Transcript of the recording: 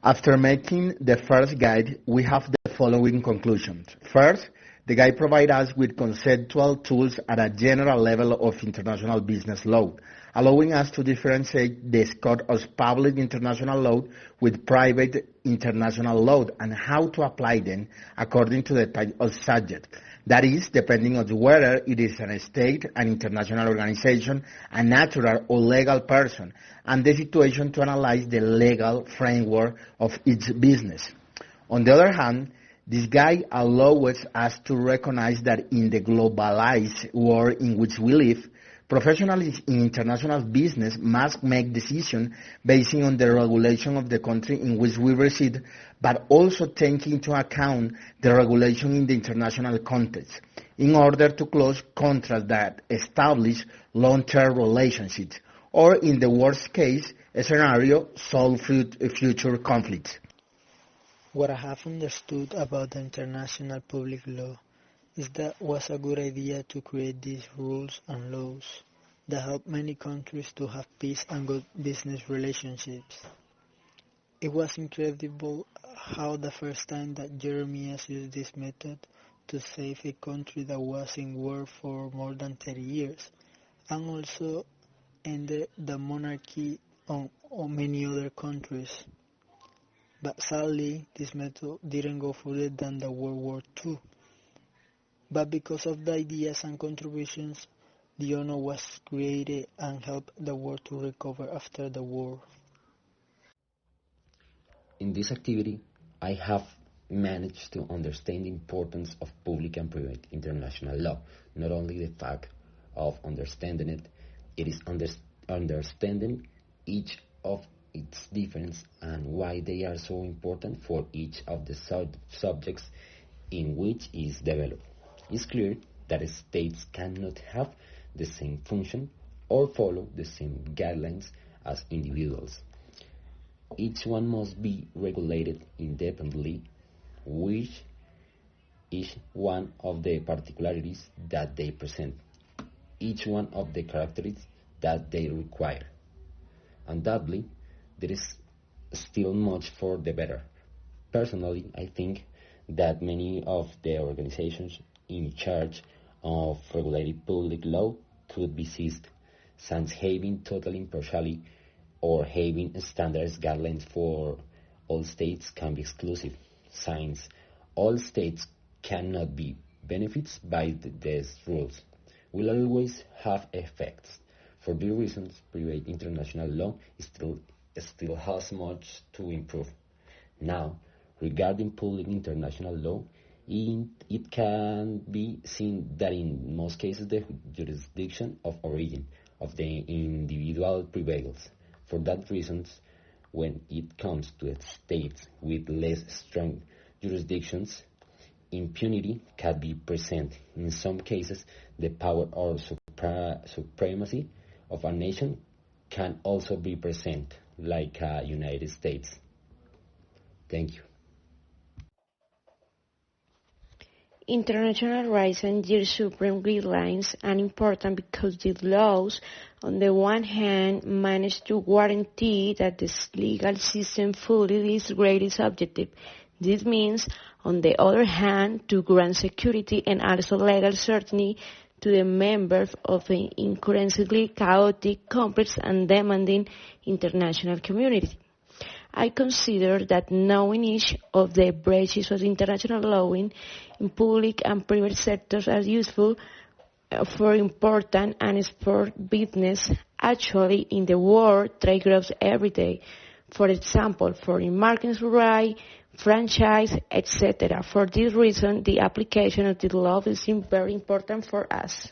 After making the first guide, we have the following conclusions. First, the guide provides us with conceptual tools at a general level of international business law, allowing us to differentiate the scope of public international law with private international law and how to apply them according to the type of subject. That is, depending on whether it is a state, an international organization, a natural or legal person, and the situation to analyze the legal framework of each business. On the other hand, this guide allows us to recognize that in the globalized world in which we live, professionals in international business must make decisions based on the regulation of the country in which we reside, but also taking into account the regulation in the international context, in order to close contracts that establish long-term relationships, or in the worst case scenario, solve future conflicts. What I have understood about the international public law is that it was a good idea to create these rules and laws that help many countries to have peace and good business relationships. It was incredible how the first time that Jeremias used this method to save a country that was in war for more than 30 years, and also ended the monarchy on many other countries. But sadly, this method didn't go further than the World War II. But because of the ideas and contributions, the honor was created and helped the world to recover after the war. In this activity, I have managed to understand the importance of public and private international law. Not only the fact of understanding it, it is understanding each of its difference and why they are so important for each of the subjects in which is developed. It's clear that states cannot have the same function or follow the same guidelines as individuals. Each one must be regulated independently, with each one of the particularities that they present, each one of the characteristics that they require. Undoubtedly, there is still much for the better. Personally, I think that many of the organizations in charge of regulating public law could be seized, since having total impartiality or having standardized guidelines for all states can be exclusive, since all states cannot be benefited by these rules, will always have effects. For these reasons, private international law still has much to improve. Now, regarding public international law, it can be seen that in most cases the jurisdiction of origin of the individual prevails. For that reason, when it comes to states with less strong jurisdictions, impunity can be present. In some cases, the power or supremacy of a nation can also be present, like United States. Thank you. International rights and their supreme guidelines are important because these laws, on the one hand, manage to guarantee that the legal system fully integrates its objective. This means, on the other hand, to grant security and also legal certainty to the members of an increasingly chaotic, complex, and demanding international community. I consider that knowing each of the branches of international law in public and private sectors are useful for important and for business. Actually, in the world, trade grows every day. For example, foreign markets right, franchise, etc. For this reason, the application of the law is very important for us.